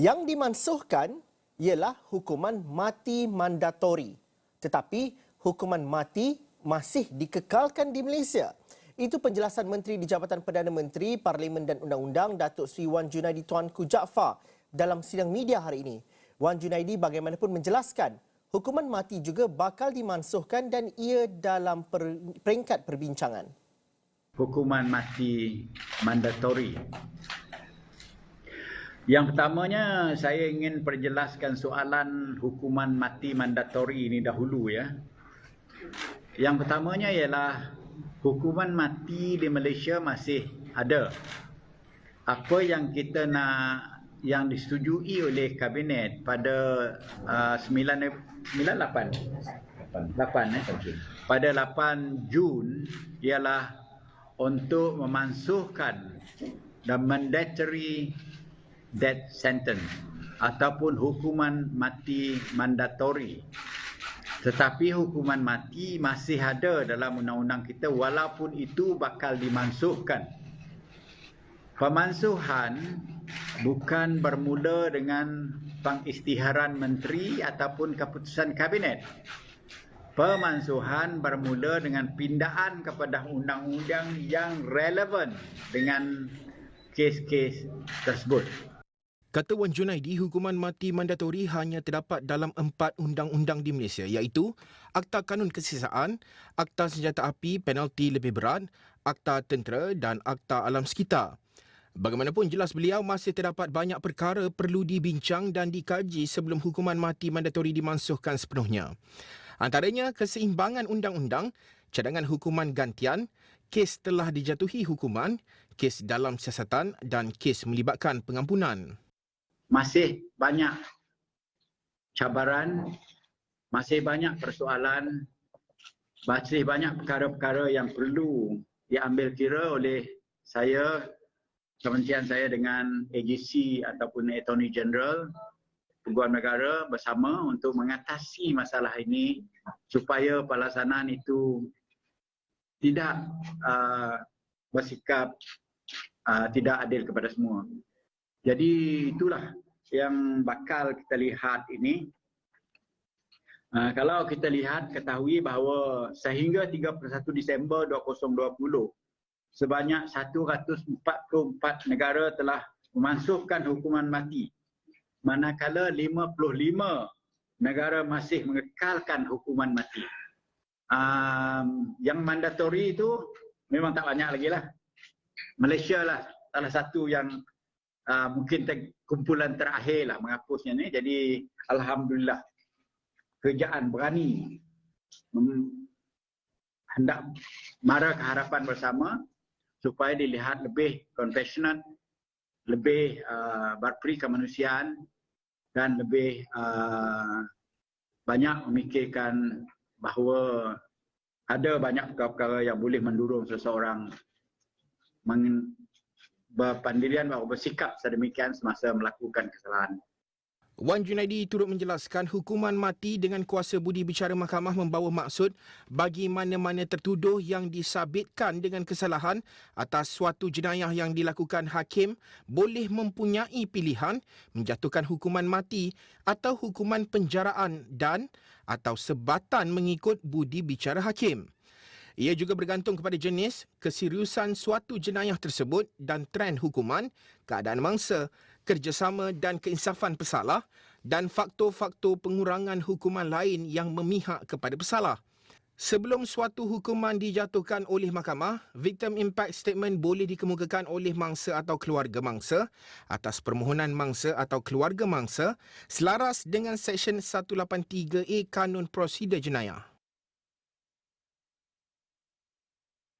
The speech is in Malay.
Yang dimansuhkan ialah hukuman mati mandatori. Tetapi hukuman mati masih dikekalkan di Malaysia. Itu penjelasan Menteri di Jabatan Perdana Menteri, Parlimen dan Undang-Undang Datuk Seri Wan Junaidi Tuanku Jaafar dalam sidang media hari ini. Wan Junaidi bagaimanapun menjelaskan, hukuman mati juga bakal dimansuhkan dan ia dalam peringkat perbincangan. Hukuman mati mandatori. Yang pertamanya saya ingin perjelaskan soalan hukuman mati mandatori ini dahulu ya. Yang pertamanya ialah hukuman mati di Malaysia masih ada. Apa yang kita nak yang disetujui oleh kabinet pada 8 pada 8 Jun ialah untuk memansuhkan the mandatory death sentence ataupun hukuman mati mandatori. Tetapi hukuman mati masih ada dalam undang-undang kita walaupun itu bakal dimansuhkan. Pemansuhan bukan bermula dengan pengisytiharan menteri ataupun keputusan kabinet. Pemansuhan bermula dengan pindaan kepada undang-undang yang relevan dengan kes-kes tersebut. Kata Wan Junaidi, hukuman mati mandatori hanya terdapat dalam 4 undang-undang di Malaysia iaitu Akta Kanun Kesihsataan, Akta Senjata Api Penalti Lebih Berat, Akta Tentera dan Akta Alam Sekitar. Bagaimanapun jelas beliau masih terdapat banyak perkara perlu dibincang dan dikaji sebelum hukuman mati mandatori dimansuhkan sepenuhnya. Antaranya keseimbangan undang-undang, cadangan hukuman gantian, kes telah dijatuhi hukuman, kes dalam siasatan dan kes melibatkan pengampunan. Masih banyak cabaran, masih banyak persoalan, masih banyak perkara-perkara yang perlu diambil kira oleh saya, kementerian saya dengan AGC ataupun Attorney General, Peguam Negara bersama untuk mengatasi masalah ini supaya pelaksanaan itu tidak bersikap tidak adil kepada semua. Jadi itulah yang bakal kita lihat ini. Kalau kita lihat, ketahui bahawa sehingga 31 Disember 2020, sebanyak 144 negara telah memansuhkan hukuman mati. Manakala 55 negara masih mengekalkan hukuman mati. Yang mandatori itu memang tak banyak lagi lah. Malaysia lah salah satu yang mungkin kumpulan terakhir lah menghapusnya ni. Jadi alhamdulillah kerajaan berani hendak mara ke harapan bersama supaya dilihat lebih compassionate, lebih berperi kemanusiaan dan lebih banyak memikirkan bahawa ada banyak perkara-perkara yang boleh mendorong seseorang berpendirian atau bersikap sedemikian semasa melakukan kesalahan. Wan Junaidi turut menjelaskan hukuman mati dengan kuasa budi bicara mahkamah membawa maksud bagi mana-mana tertuduh yang disabitkan dengan kesalahan atas suatu jenayah yang dilakukan hakim boleh mempunyai pilihan menjatuhkan hukuman mati atau hukuman penjaraan dan atau sebatan mengikut budi bicara hakim. Ia juga bergantung kepada jenis, keseriusan suatu jenayah tersebut dan trend hukuman, keadaan mangsa, kerjasama dan keinsafan pesalah dan faktor-faktor pengurangan hukuman lain yang memihak kepada pesalah. Sebelum suatu hukuman dijatuhkan oleh mahkamah, Victim Impact Statement boleh dikemukakan oleh mangsa atau keluarga mangsa atas permohonan mangsa atau keluarga mangsa selaras dengan Seksyen 183A Kanun Prosedur Jenayah.